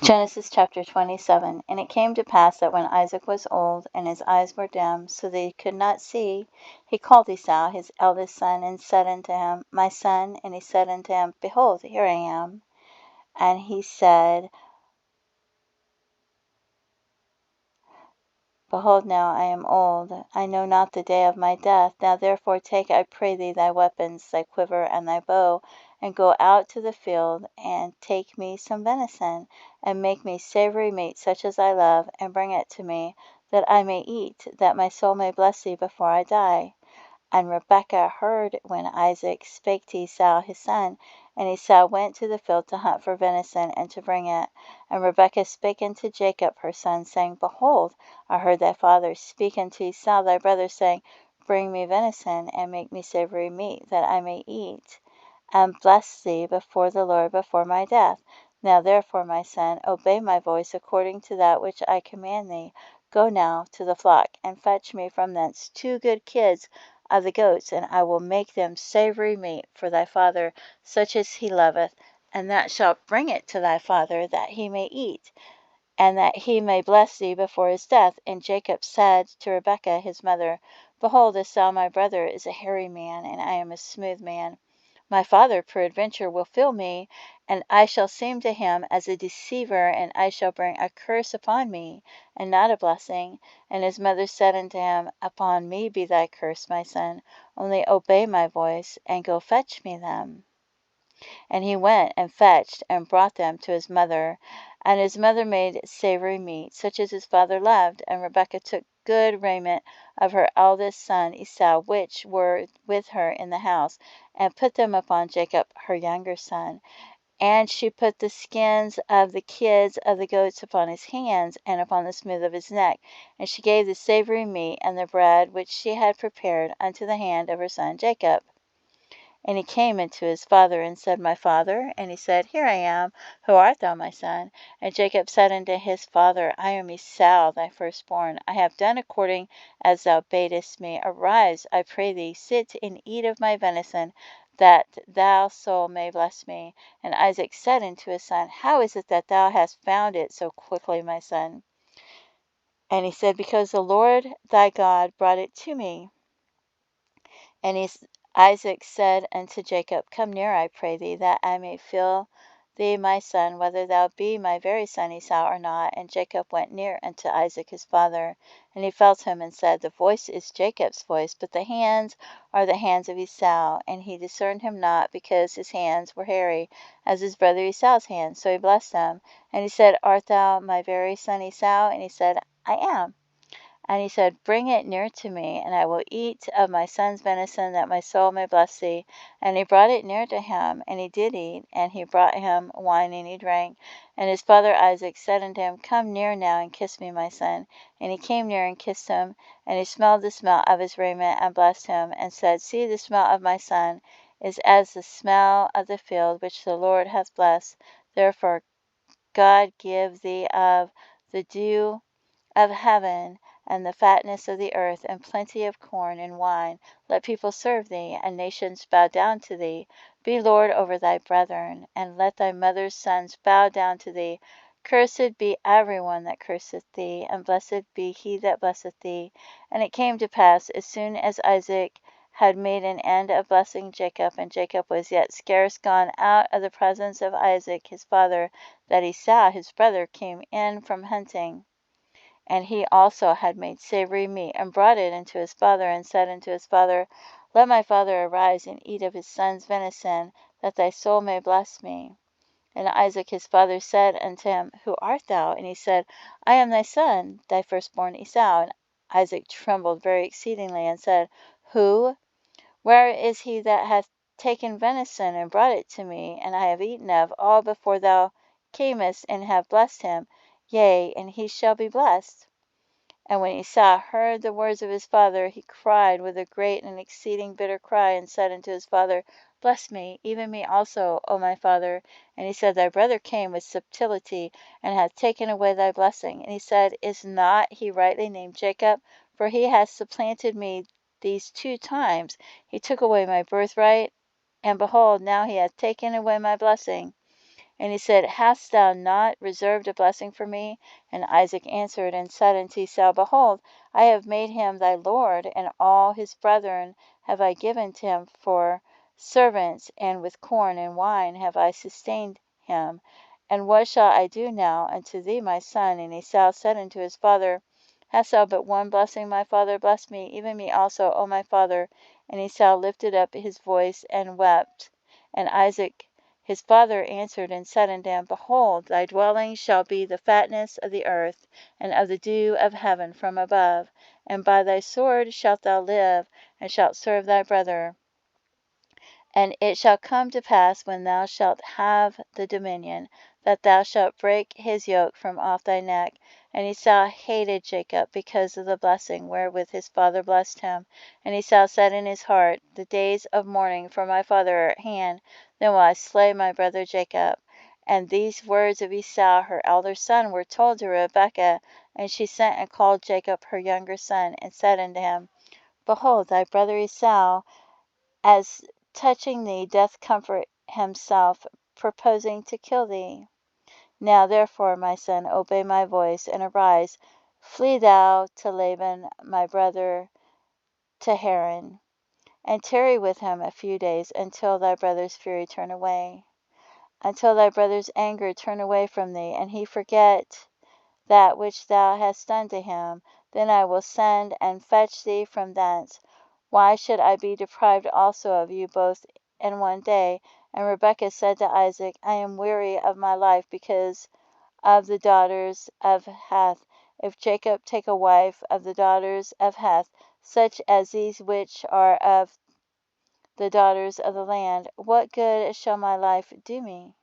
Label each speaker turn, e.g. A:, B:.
A: Genesis chapter 27. And it came to pass that when Isaac was old, and his eyes were dim, so that he could not see, he called Esau his eldest son, and said unto him, My son. And he said unto him, Behold, here I am. And he said, Behold, now I am old, I know not the day of my death. Now therefore take, I pray thee, thy weapons, thy quiver, and thy bow, and go out to the field, and take me some venison, and make me savory meat such as I love, and bring it to me, that I may eat, that my soul may bless thee before I die. And Rebekah heard when Isaac spake to Esau his son, and Esau went to the field to hunt for venison, and to bring it. And Rebekah spake unto Jacob her son, saying, Behold, I heard thy father speak unto Esau thy brother, saying, Bring me venison, and make me savory meat, that I may eat, and bless thee before the Lord before my death. Now therefore, my son, obey my voice according to that which I command thee. Go now to the flock, and fetch me from thence 2 good kids of the goats, and I will make them savory meat for thy father, such as he loveth, and thou shalt bring it to thy father, that he may eat, and that he may bless thee before his death. And Jacob said to Rebekah his mother, Behold, Esau my brother is a hairy man, and I am a smooth man. My father peradventure will feel me, and I shall seem to him as a deceiver, and I shall bring a curse upon me, and not a blessing. And his mother said unto him, Upon me be thy curse, my son, only obey my voice, and go fetch me them. And he went and fetched, and brought them to his mother. And his mother made savory meat, such as his father loved. And Rebekah took good raiment of her eldest son Esau, which were with her in the house, and put them upon Jacob her younger son. And she put the skins of the kids of the goats upon his hands, and upon the smooth of his neck. And she gave the savory meat and the bread which she had prepared unto the hand of her son Jacob. And he came unto his father, and said, My father? And he said, Here I am. Who art thou, my son? And Jacob said unto his father, I am Esau, thy firstborn. I have done according as thou badest me. Arise, I pray thee, sit and eat of my venison, that thou soul may bless me. And Isaac said unto his son, How is it that thou hast found it so quickly, my son? And he said, Because the Lord thy God brought it to me. And Isaac said unto Jacob, Come near, I pray thee, that I may feel thee, my son, whether thou be my very son Esau or not. And Jacob went near unto Isaac his father, and he felt him, and said, The voice is Jacob's voice, but the hands are the hands of Esau. And he discerned him not, because his hands were hairy, as his brother Esau's hands. So he blessed him. And he said, Art thou my very son Esau? And he said, I am. And he said, Bring it near to me, and I will eat of my son's venison, that my soul may bless thee. And he brought it near to him, and he did eat, and he brought him wine, and he drank. And his father Isaac said unto him, Come near now, and kiss me, my son. And he came near and kissed him, and he smelled the smell of his raiment, and blessed him, and said, See, the smell of my son is as the smell of the field which the Lord hath blessed. Therefore God give thee of the dew of heaven, and the fatness of the earth, and plenty of corn and wine. Let people serve thee, and nations bow down to thee. Be Lord over thy brethren, and let thy mother's sons bow down to thee. Cursed be every one that curseth thee, and blessed be he that blesseth thee. And it came to pass, as soon as Isaac had made an end of blessing Jacob, and Jacob was yet scarce gone out of the presence of Isaac his father, that Esau his brother came in from hunting. And he also had made savory meat, and brought it unto his father, and said unto his father, Let my father arise, and eat of his son's venison, that thy soul may bless me. And Isaac his father said unto him, Who art thou? And he said, I am thy son, thy firstborn Esau. And Isaac trembled very exceedingly, and said, Who? Where is he that hath taken venison, and brought it to me? And I have eaten of all before thou camest, and have blessed him. Yea, and he shall be blessed. And when Esau heard the words of his father, he cried with a great and exceeding bitter cry, and said unto his father, Bless me, even me also, O my father. And he said, Thy brother came with subtility, and hath taken away thy blessing. And he said, Is not he rightly named Jacob? For he hath supplanted me these 2 times. He took away my birthright, and behold, now he hath taken away my blessing. And he said, Hast thou not reserved a blessing for me? And Isaac answered and said unto Esau, Behold, I have made him thy lord, and all his brethren have I given to him for servants, and with corn and wine have I sustained him. And what shall I do now unto thee, my son? And Esau said unto his father, Hast thou but one blessing, my father? Bless me, even me also, O my father. And Esau lifted up his voice and wept. And Isaac his father answered and said unto him, Behold, thy dwelling shall be the fatness of the earth, and of the dew of heaven from above. And by thy sword shalt thou live, and shalt serve thy brother. And it shall come to pass, when thou shalt have the dominion, that thou shalt break his yoke from off thy neck. And Esau hated Jacob because of the blessing wherewith his father blessed him. And Esau said in his heart, The days of mourning for my father are at hand, then will I slay my brother Jacob. And these words of Esau, her elder son, were told to Rebekah. And she sent and called Jacob her younger son, and said unto him, Behold, thy brother Esau, as touching thee, doth comfort himself, purposing to kill thee. Now therefore, my son, obey my voice, and arise, flee thou to Laban my brother, to Haran, and tarry with him a few days, until thy brother's fury turn away, until thy brother's anger turn away from thee, and he forget that which thou hast done to him. Then I will send and fetch thee from thence. Why should I be deprived also of you both in one day? And Rebekah said to Isaac, I am weary of my life because of the daughters of Heth. If Jacob take a wife of the daughters of Heth, such as these which are of the daughters of the land, what good shall my life do me?